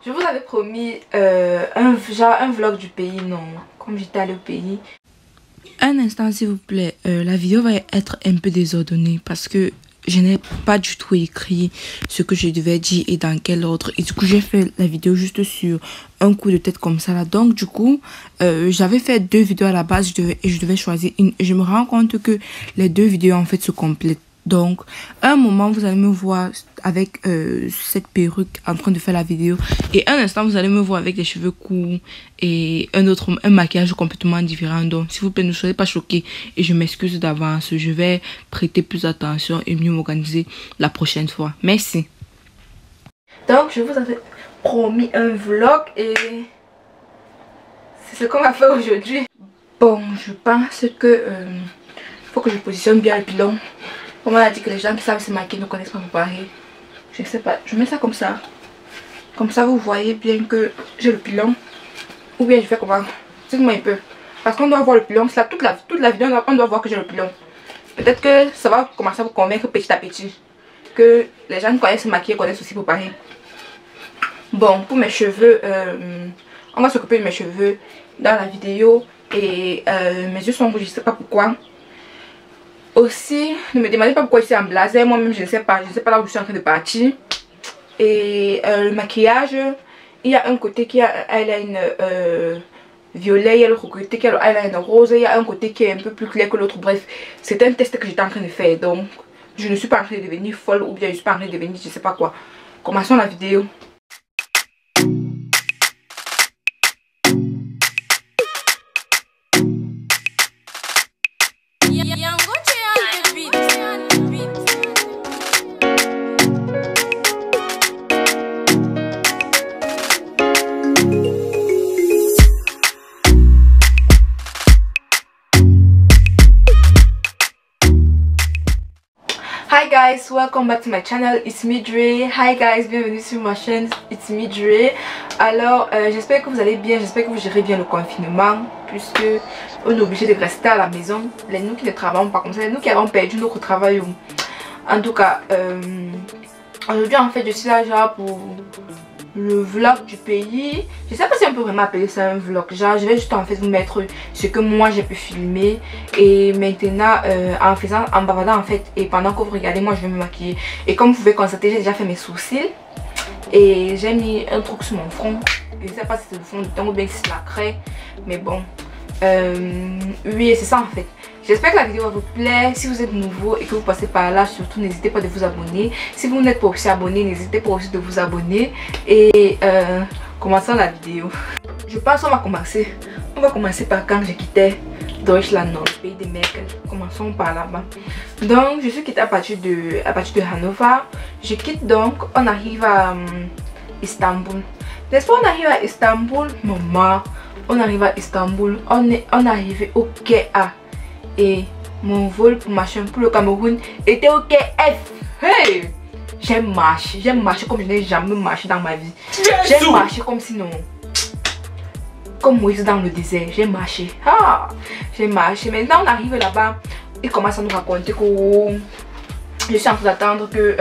Je vous avais promis un vlog du pays, non, comme j'étais allée au pays. Un instant s'il vous plaît, la vidéo va être un peu désordonnée parce que je n'ai pas du tout écrit ce que je devais dire et dans quel ordre. Et du coup j'ai fait la vidéo juste sur un coup de tête comme ça là. Donc du coup j'avais fait 2 vidéos à la base et je devais choisir une. Et je me rends compte que les 2 vidéos en fait se complètent. Donc, un moment, vous allez me voir avec cette perruque en train de faire la vidéo. Et un instant, vous allez me voir avec les cheveux courts et un maquillage complètement différent. Donc, s'il vous plaît, ne soyez pas choqués. Et je m'excuse d'avance. Je vais prêter plus attention et mieux m'organiser la prochaine fois. Merci. Donc, je vous avais promis un vlog et c'est ce qu'on va faire aujourd'hui. Bon, je pense que faut que je positionne bien le pilon. Comme on a dit que les gens qui savent se maquiller ne connaissent pas préparer. Je sais pas, je mets ça comme ça. Comme ça vous voyez bien que j'ai le pilon. Ou bien je fais comment? Dites-moi un peu. Parce qu'on doit voir le pilon. C'est là toute la vidéo on doit voir que j'ai le pilon. Peut-être que ça va commencer à vous convaincre petit à petit. Que les gens qui connaissent se maquiller connaissent aussi préparer. Bon, pour mes cheveux, on va s'occuper de mes cheveux dans la vidéo. Et mes yeux sont rouges, je sais pas pourquoi. Aussi, ne me demandez pas pourquoi je suis en blazer, moi-même je ne sais pas là où je suis en train de partir. Et le maquillage, il y a un côté qui a un eyeliner violet, il y a l'autre côté qui a le eyeliner rose, il y a un côté qui est un peu plus clair que l'autre. Bref, c'est un test que j'étais en train de faire, donc je ne suis pas en train de devenir folle ou bien je ne suis pas en train de devenir je sais pas quoi. Commençons la vidéo. Hi guys, welcome back to my channel, it's me Dre. Hi guys, bienvenue sur ma chaîne, it's me Dre. Alors j'espère que vous allez bien, j'espère que vous gérez bien le confinement, puisque on est obligé de rester à la maison. Les nous qui ne travaillons pas comme ça, les nous qui avons perdu notre travail. En tout cas aujourd'hui en fait je suis là genre pour le vlog du pays. Je sais pas si on peut vraiment appeler ça un vlog, genre je vais juste en fait vous mettre ce que moi j'ai pu filmer. Et maintenant en bavardant en fait et pendant que vous regardez, moi je vais me maquiller. Et comme vous pouvez constater, j'ai déjà fait mes sourcils et j'ai mis un truc sur mon front. Je sais pas si c'est le fond de teint ou bien si c'est la craie, mais bon oui c'est ça en fait. J'espère que la vidéo va vous plaire. Si vous êtes nouveau et que vous passez par là, surtout n'hésitez pas de vous abonner. Si vous n'êtes pas aussi abonné, n'hésitez pas aussi de vous abonner. Et commençons la vidéo. Je pense qu'on va commencer. On va commencer par quand je quittais Deutschland, non, le pays des Merkel. Commençons par là-bas. Donc je suis quittée à partir de Hannover. Je quitte donc, on arrive à Istanbul. N'est-ce pas, on arrive à Istanbul, maman. On arrive à Istanbul. On est arrivé au quai A. Et mon vol pour le Cameroun était au quai F. Hey! J'ai marché comme je n'ai jamais marché dans ma vie. J'ai marché comme sinon. Comme Moïse dans le désert. J'ai marché. Ah! J'ai marché. Maintenant on arrive là-bas. Il commence à nous raconter que je suis en train d'attendre que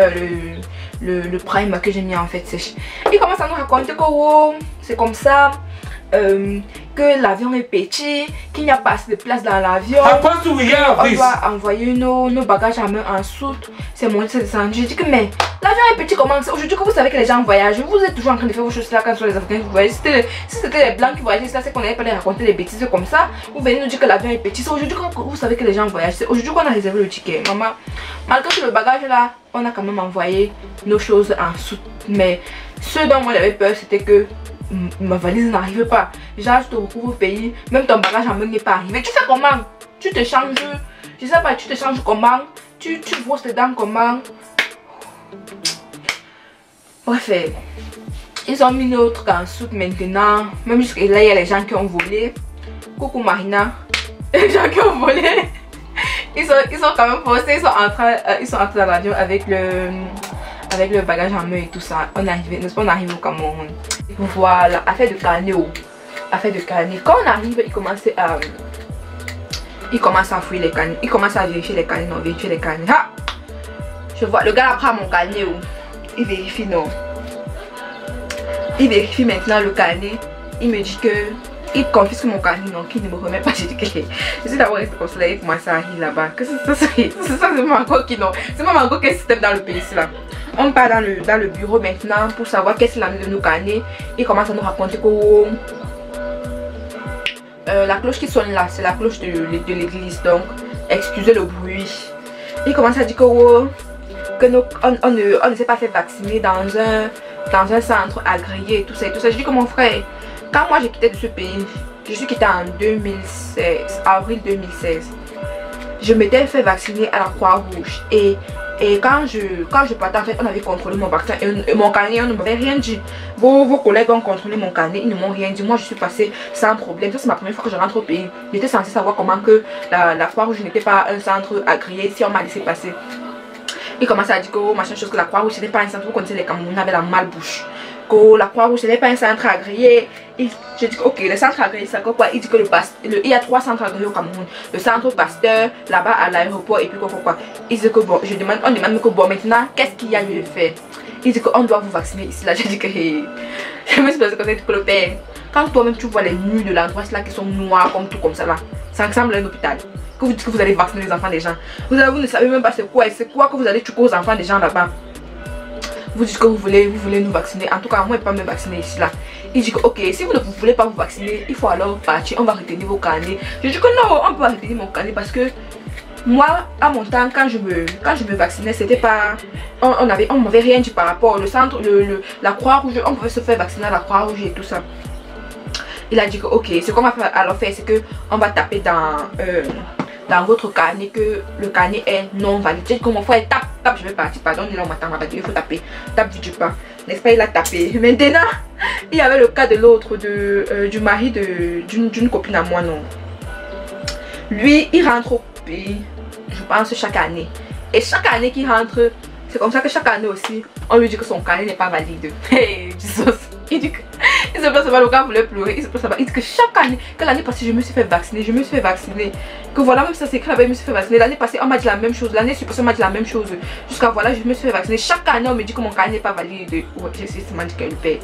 le prime que j'ai mis en fait sèche. Il commence à nous raconter que c'est comme ça. Que l'avion est petit, qu'il n'y a pas assez de place dans l'avion, on doit envoyer nos bagages à main en soute. C'est monté, c'est descendu. Je dis que mais l'avion est petit comment? Aujourd'hui que vous savez que les gens voyagent, vous êtes toujours en train de faire vos choses là quand ce sont les Africains qui voyagent. Si c'était les blancs qui voyageaient là, c'est qu'on n'allait pas les raconter des bêtises comme ça. Vous venez nous dire que l'avion est petit. C'est aujourd'hui que vous savez que les gens voyagent. C'est aujourd'hui qu'on a réservé le ticket. Maman, malgré tout le bagage là, on a quand même envoyé nos choses en soute. Mais ce dont moi j'avais peur, c'était que ma valise n'arrive pas. Genre je te retrouve au pays, même ton bagage en main n'est pas arrivé. Tu fais comment? Tu te changes, je sais pas, tu te changes comment? Tu brosses les dents comment? Bref, ils ont mis notre en soute maintenant. Même jusqu'à là, il y a les gens qui ont volé. Coucou Marina. Les gens qui ont volé. Ils sont quand même postés, ils sont entrés dans l'avion avec le bagage en main et tout ça. On arrive au Cameroun. Voilà, affaire de carnet. Affaire de carnet. Quand on arrive, il commence à fouiller les carnets. Il commence à vérifier les carnets, non, vérifier les carnets. Ah! Je vois, le gars prend mon carnet. Il vérifie, non. Il vérifie maintenant le carnet. Il me dit que il confisque mon carnet, donc il ne me remet pas. J'ai dit que je suis d'abord restée comme ça, il commence à rire là-bas. Que c'est ça, c'est Mango qui non. C'est pas Mango qui est système dans le pays là. On part dans le bureau maintenant pour savoir qu'est-ce qu'il a mis de nos carnets. Il commence à nous raconter que la cloche qui sonne là, c'est la cloche de l'église, donc excusez le bruit. Il commence à dire que on ne s'est pas fait vacciner dans un centre agréé, tout ça et tout ça. Je dis que mon frère, quand moi j'ai quitté de ce pays, je suis quittée en 2016, avril 2016. Je m'étais fait vacciner à la Croix-Rouge et quand je partais, en fait, on avait contrôlé mon vaccin et mon carnet, on ne m'avait rien dit. Vos collègues ont contrôlé mon carnet, ils ne m'ont rien dit. Moi, je suis passée sans problème. Ça, c'est ma première fois que je rentre au pays. J'étais censée savoir comment que la Croix-Rouge n'était pas un centre agréé si on m'a laissé passer. Il commençait à dire que machin chose, que la Croix-Rouge ce n'est pas un centre. Vous connaissez les Camerounais avec la malbouche. Que la Croix-Rouge ce n'est pas un centre agréé. Je dis ok, le centre agréé c'est quoi? Il dit que il y a 3 centres agréés au Cameroun. Le centre Pasteur, là-bas à l'aéroport et puis quoi. Il dit que bon, on demande que bon maintenant, qu'est-ce qu'il y a lieu de faire? Il dit qu'on doit vous vacciner ici. Là, j'ai dit que je me suis posé comme ça que le père. Quand toi-même tu vois les murs de l'endroit là qui sont noirs comme tout comme ça là, ça ressemble à un hôpital. Que vous dites que vous allez vacciner les enfants des gens. Vous ne savez même pas c'est quoi que vous allez tuer aux enfants des gens là-bas. Vous dites que vous voulez nous vacciner. En tout cas, moi, je ne peux pas me vacciner ici là. Il dit que ok, si vous ne voulez pas vous vacciner, il faut alors partir. On va retenir vos carnets. Je dis que non, on peut pas retenir mon carnet parce que moi, à mon temps, quand je me vaccinais, c'était pas. On m'avait rien dit par rapport au centre, la Croix-Rouge. On pouvait se faire vacciner à la Croix-Rouge et tout ça. Il a dit que ok, ce qu'on va alors faire, c'est que on va taper dans votre carnet que le carnet est non valide. J'ai dit que mon frère tape, je vais partir, pardon, il m'attend, il faut taper, tape du pas, n'est-ce pas? Il a tapé. Maintenant, il y avait le cas de l'autre, du mari d'une copine à moi, non. Lui, il rentre au pays, je pense, chaque année. Et chaque année qu'il rentre, c'est comme ça que chaque année aussi, on lui dit que son carnet n'est pas valide. Hey, Jesus. Il dit que il se place pas, le gars voulait pleurer. Il se place pas. Il dit que chaque année, que l'année passée je me suis fait vacciner, que voilà, même ça c'est que là-bas je me suis fait vacciner. L'année passée on m'a dit la même chose, l'année suivante on m'a dit la même chose. Jusqu'à voilà, je me suis fait vacciner. Chaque année on me dit que mon carnet n'est pas valide. Ouais, j'ai seulement dit qu'elle le paye.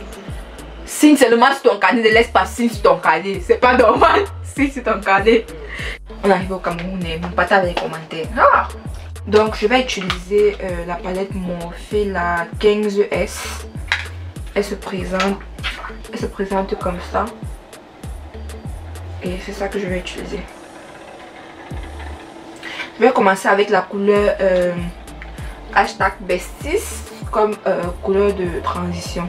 Signe seulement sur ton carnet, ne laisse pas signe sur ton carnet. C'est pas normal. Signe sur ton carnet. On arrive au Cameroun et mon pata avec les commentaires. Ah! Donc je vais utiliser la palette Morphe, la 15S. Elle se présente comme ça. Et c'est ça que je vais utiliser. Je vais commencer avec la couleur hashtag Besties comme couleur de transition.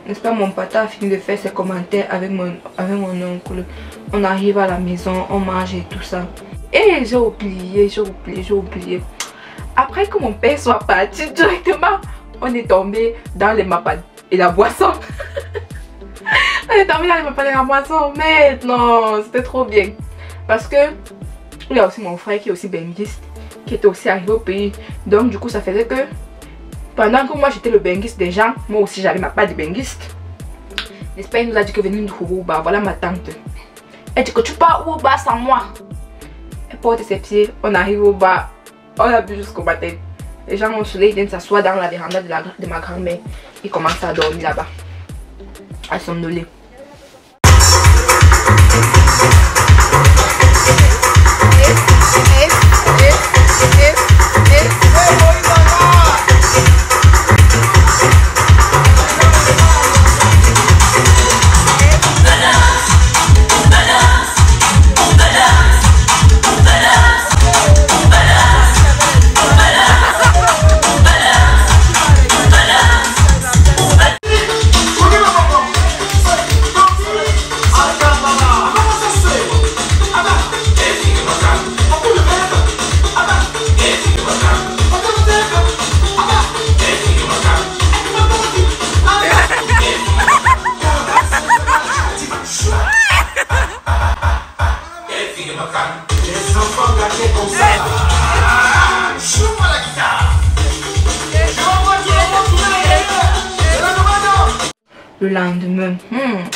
N'est-ce pas, mon pata a fini de faire ses commentaires avec mon oncle. On arrive à la maison, on mange et tout ça. Et j'ai oublié. Après que mon père soit parti, directement, on est tombé dans les mapas et la boisson. On est tombé dans les mapas et la boisson. Mais non, c'était trop bien. Parce que il y a aussi mon frère qui est aussi benguiste, qui était aussi arrivé au pays. Donc du coup, ça faisait que pendant que moi j'étais le benguiste des gens, moi aussi j'avais ma part de benguiste. L'Espagne nous a dit que venir nous au bar. Voilà ma tante. Elle dit que tu pars au bar sans moi. Elle porte ses pieds, on arrive au bar, on a bu jusqu'au matin. Les gens au soleil viennent s'asseoir dans la véranda de ma grand-mère. Ils commencent à dormir là-bas, à somnoler.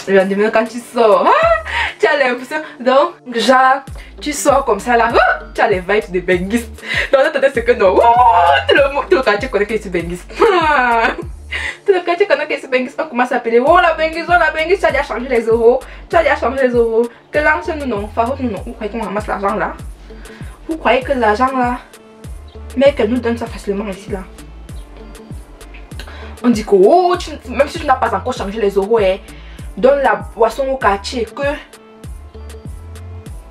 Le lendemain quand tu sors, tu as l'impression, donc déjà Tu sors comme ça là, tu as les vibes de benguiste. Dans notre tête, c'est que non, tout le quartier connaît que je suis benguiste. Tout le quartier connaît que je suis benguiste. On commence à appeler, oh la benguiste, tu as déjà changé les euros. Tu as déjà changé les euros. Que l'argent, nous non, Farouk, nous non. Vous croyez qu'on ramasse l'argent là? Vous croyez que l'argent là, mais qu'elle nous donne ça facilement ici là? On dit que oh, même si tu n'as pas encore changé les euros, donne la boisson au quartier que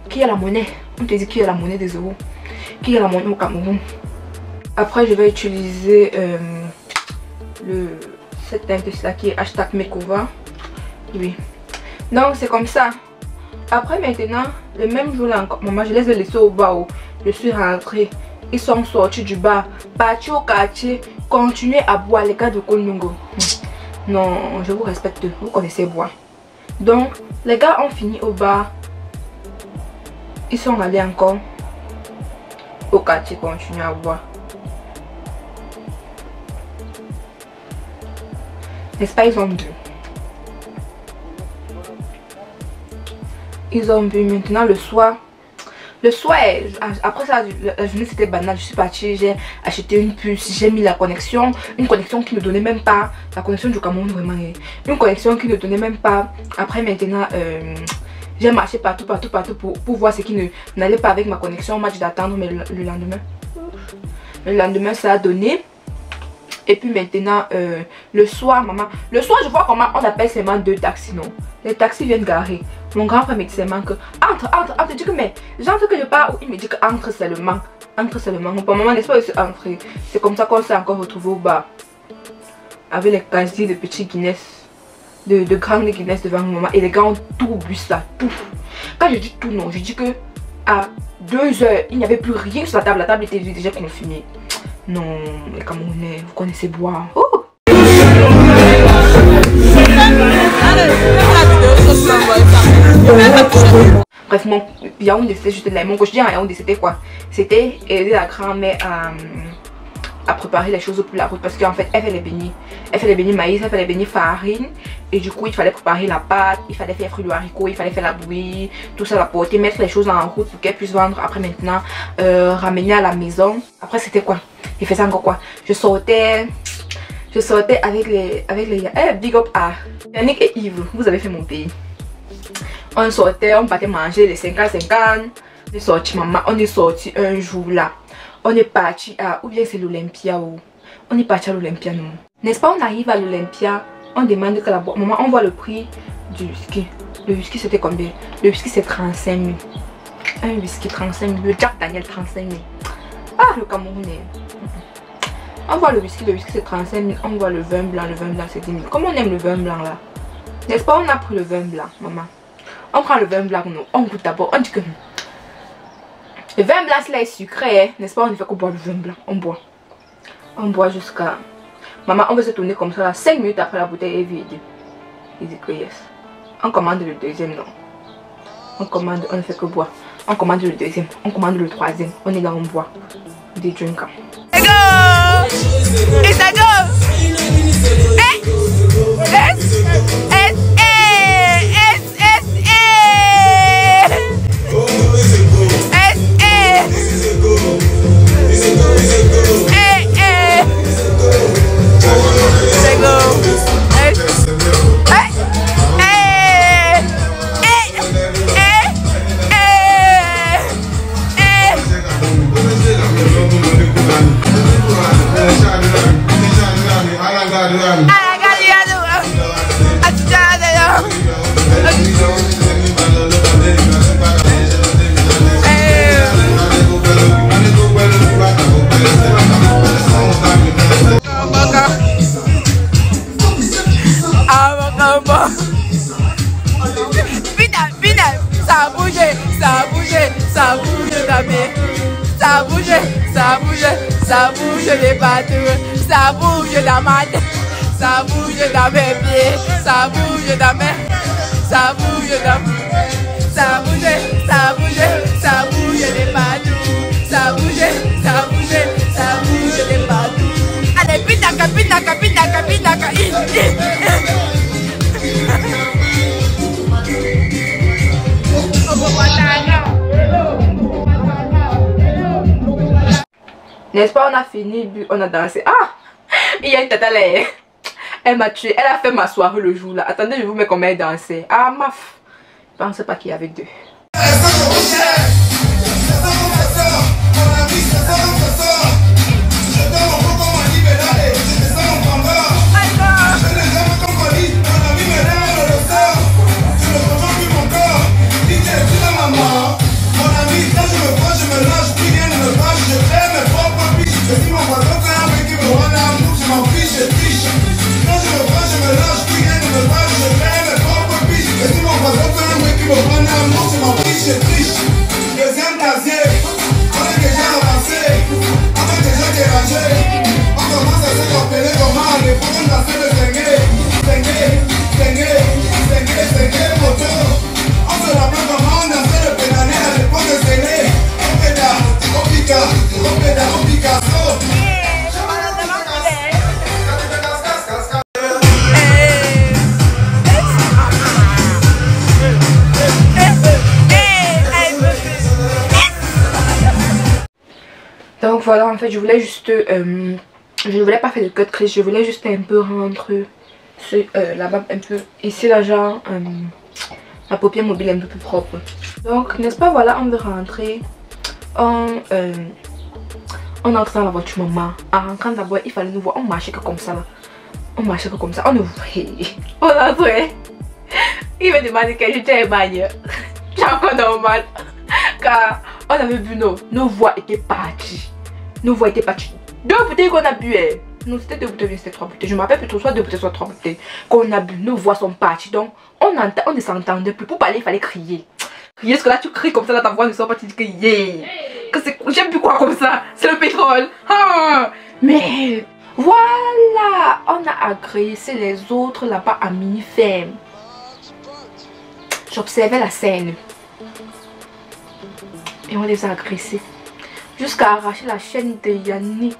qui a la monnaie. On te dit qui a la monnaie des euros, qui a la monnaie au Cameroun. Après je vais utiliser cette teinte là qui est hashtag Mekova. Oui, donc c'est comme ça. Après maintenant, le même jour là encore, maman je les ai laissés au bas où je suis rentrée. Ils sont sortis du bar, partis au quartier, continuer à boire les gars de Kolungo. Non, je vous respecte, vous connaissez boire. Donc, les gars ont fini au bar. Ils sont allés encore au quartier, continuer à boire. N'est-ce pas, ils ont bu. Ils ont bu maintenant le soir. Le soir, après ça, la journée c'était banal. Je suis partie, j'ai acheté une puce, j'ai mis la connexion. Une connexion qui ne donnait même pas. La connexion du Cameroun, vraiment. Une connexion qui ne donnait même pas. Après maintenant, j'ai marché partout pour voir ce qui n'allait pas avec ma connexion. On m'a dit d'attendre, mais le lendemain, ça a donné. Et puis maintenant, le soir, maman. Le soir, je vois comment on appelle seulement 2 taxis, non? Les taxis viennent garer. Mon grand frère me dit seulement que entre. Je dis que mais j'entre que je pars. Il me dit que entre seulement. Entre seulement. Pour maman, n'est-ce pas aussi entrer? C'est comme ça qu'on s'est encore retrouvé au bar. Avec les casiers de petits Guinness. De grandes Guinness devant maman. Et les gars ont tout bu ça. Tout. Quand je dis tout, non. Je dis que à 2 h, il n'y avait plus rien sur la table. La table était déjà confirmée. Non, les Camerounais, vous connaissez boire. Oh! Bref, mon Yaoundé c'était juste là. Mon quotidien à Yaoundé c'était quoi? C'était aider la grand-mère à préparer les choses pour la route. Parce qu'en fait, elle fait les beignets. Elle fait les beignets maïs, elle fait les beignets farine. Et du coup, il fallait préparer la pâte, il fallait faire fruits de haricot, il fallait faire la bouillie, tout ça, la porter, mettre les choses en route pour qu'elle puisse vendre. Après maintenant, ramener à la maison. Après c'était quoi? Il faisait encore quoi? Je sortais avec les big up à Yannick et Yves. Vous avez fait mon pays. On sortait, on partait manger les 50-50. On est sorti, maman, on est sorti un jour là. On est parti à, ou bien c'est l'Olympia ou on est parti à l'Olympia, non? N'est-ce pas, on arrive à l'Olympia, on demande que la boîte, maman, on voit le prix du whisky. Le whisky c'était combien? Le whisky c'est 35 000. Un whisky 35 000, le Jack Daniel 35 000. Ah, le Camerounais. On voit le whisky c'est 35 000. On voit le vin blanc c'est 10 000. Comme on aime le vin blanc là. N'est-ce pas, on a pris le vin blanc, maman. On prend le vin blanc, on goûte d'abord, on dit que le vin blanc là est sucré, n'est-ce pas, on ne fait que boire le vin blanc, on boit. On boit jusqu'à... Maman, on veut se tourner comme ça là, 5 minutes après la bouteille est vide. Il dit que yes. On commande le deuxième, non. On commande, on ne fait que boire. On commande le deuxième, on commande le troisième, on est là, on boit. Des drinks. Let's go! It's a go! Ça bouge les bateaux, ça bouge dans ma tête, ça bouge dans mes pieds, ça bouge dans mes, ça bouge dans, ça bouge, ça bouge, ça bouge les bateaux, ça bouge, ça bouge, ça bouge les bateaux. Allez, pinaka, pinaka, pinaka, pinaka, on va pas N'est-ce pas, on a fini, on a dansé. Ah, il y a une tata là. Elle m'a tué. Elle a fait ma soirée le jour là. Attendez, je vous mets comment elle dansait. Ah, maf. Je pensais pas qu'il y avait deux. Deuxième casier, on est déjà avancé, on est déjà dérangé. On commence à se rappeler comment les femmes danser le zengue, moto. On se rappelle comment on dansait le pédalé à l'époque de Zéné. On Picasso. Donc voilà, en fait je voulais juste je ne voulais pas faire de cut crease, je voulais juste un peu rendre la barbe un peu ici là, genre la paupière mobile un peu plus propre. Donc n'est-ce pas, voilà, on veut rentrer. On entre dans la voiture maman. En rentrant d'abord il fallait nous voir, on marchait que comme ça là. On marchait que comme ça, on ouvrait. On entrait. Il me demandait que j'étais un bagneur. C'est encore normal. Car on avait vu nos voix étaient parties. Nos voix étaient parties. 2 bouteilles qu'on a bu. Non, c'était 2 bouteilles, c'était 3 bouteilles. Je me rappelle plutôt soit 2 bouteilles, soit 3 bouteilles qu'on a bu. Nos voix sont parties. Donc on ne s'entendait plus. Pour parler, il fallait crier. Crier, parce que là tu cries comme ça, là ta voix ne sort pas, tu dis que yeah. J'aime plus quoi comme ça. C'est le pétrole. Ah. Mais voilà, on a agressé les autres là-bas à mini-ferme. J'observais la scène. Et on les a agressés. Jusqu'à arracher la chaîne de Yannick.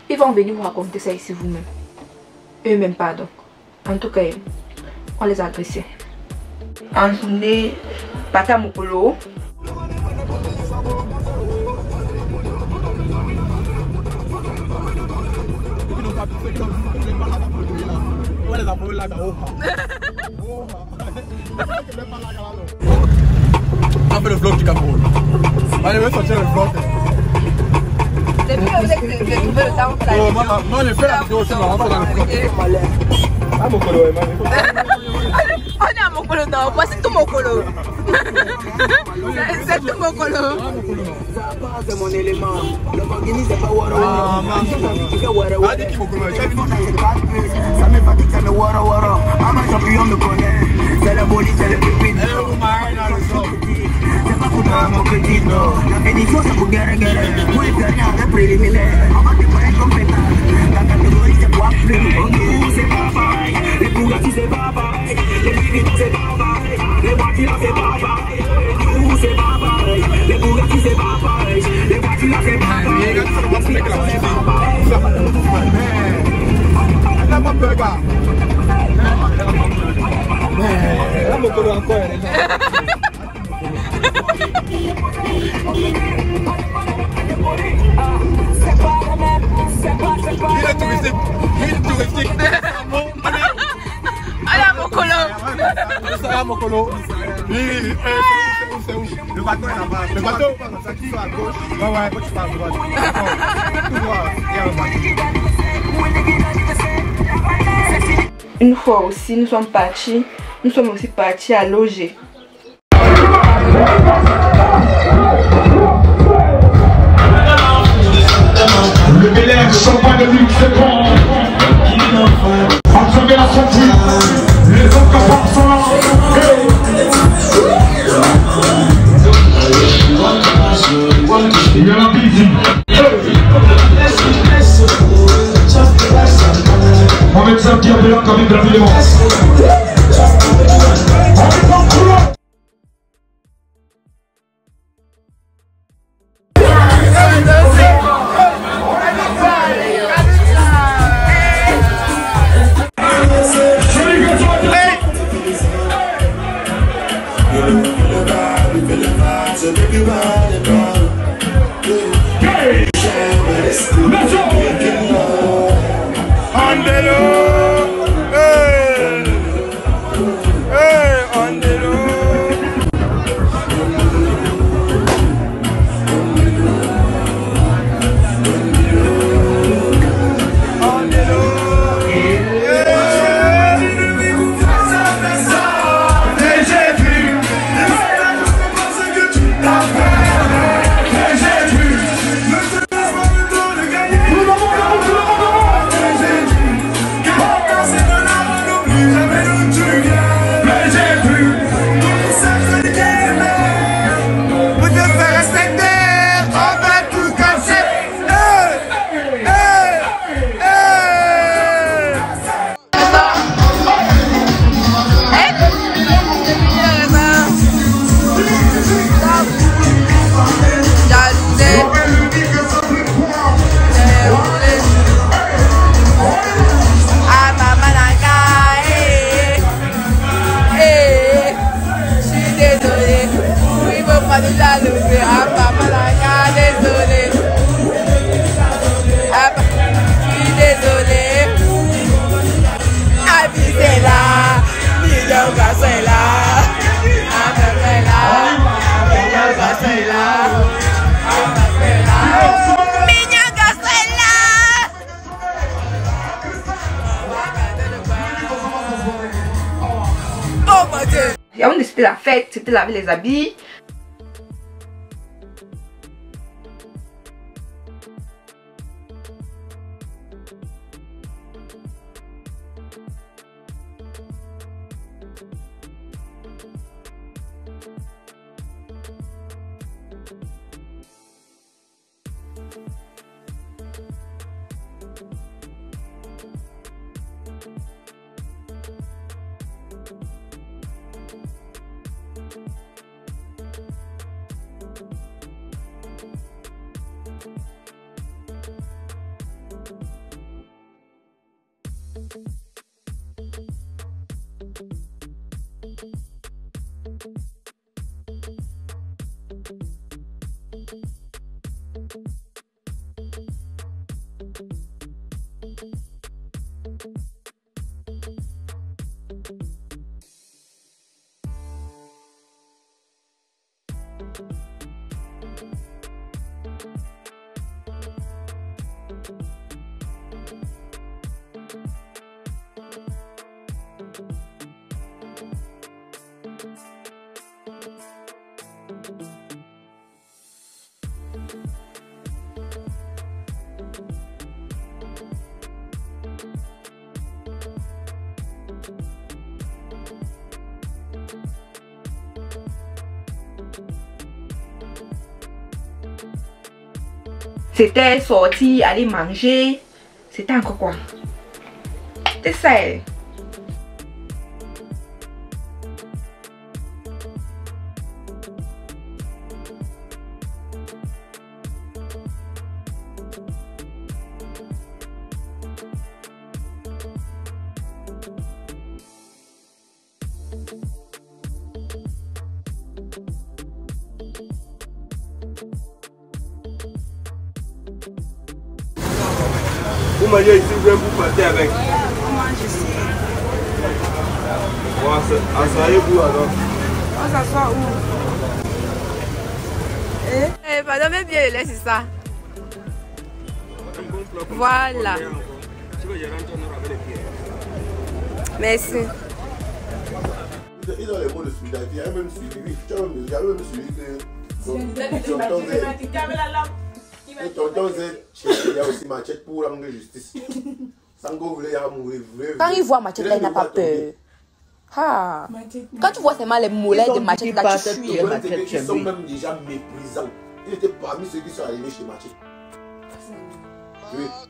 Ils vont venir vous raconter ça ici vous-même. Eux-mêmes, pardon. En tout cas, on les a agressés. Antoine, Pata Mokolo. On fait le vlog du Cameroun. Allez, on va sortir le vlog. Depuis que vous avez trouvé le temps pour la vidéo. Non, j'ai fait la vidéo aussi, mais on va faire le vlog. Ah, Mokolo, on est à Mokolo, non, moi c'est tout Mokolo. C'est tout Mokolo. C'est mon élément. L'organisme n'est pas Waro. Ah, man. Ah, dis qui Mokolo? Ça me fatigue, ça me Waro. Ah, ma champion me connaît. C'est la police, c'est le pépite. C'est pas pour toi, mon petit, non. La pénition, c'est pour guerre. Moi, il n'y a rien de préliminaire. On va te connaître comme pétard. La catégorie, c'est quoi plus. Nous, c'est pas pareil. Les Bugatti, c'est pas pareil. Les Vuitton, c'est pas pareil. Les voitures, c'est pas pareil. Nous, c'est pas pareil. Les Bugatti, c'est pas pareil. Les voitures, c'est pas pareil. Elle n'a pas peur, gars. Elle a Mokolo encore, elle est là. Il est touristique. Allez à Mokolo. C'est à Mokolo. C'est où? Le bateau est là-bas. Le bateau, ça qui est à gauche. Ouais, quand tu pars à droite. Tu vois, il y a un bateau. Une fois aussi, nous sommes aussi partis à loger. Le Bélègue, son point de vue, c'est bon. Entendez la sortie. Les autres capables sont là. Il y en a busy. On met ça bien de là quand même rapidement. fait, c'était laver les habits. C'était sortir, aller manger. C'était encore quoi? C'était ça. Vous mangez ici, vous partez avec. On mange ici. Asseyez-vous alors. On s'assoit où? Pardon, mais bien le lait, c'est ça. Voilà. Merci. Ils ont les mots de solidarité. Il y a même suivi. Tu as même suivi que. Tonton Z, il y a aussi Machette pour la justice. Sango voulait mourir. Quand il voit Machette, il n'a pas peur. Ah. Quand tu vois seulement les mollets de Machette, là, tu fuis. Ils sont même déjà méprisants. Il était parmi ceux qui sont arrivés chez Machette.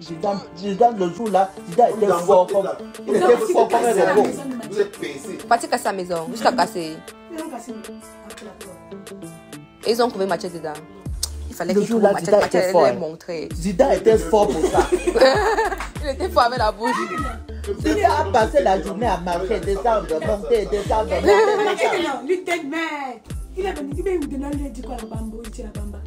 Zidane, le jour là, Zidane était fort comme il était fort comme un robot. Vous êtes pincés. Parti casser sa maison, jusqu'à casser. Et ils ont trouvé Machette dedans. Il fallait qu'il trouve Machette, les montrer. Zidane était fort pour ça. Il était fort avec la bouche. Zidane a passé la journée à marcher, descendre, monter, descendre, monter. Lui, tête mec. Il est venu, il m'a dit quoi, la bamba, il tire la bamba.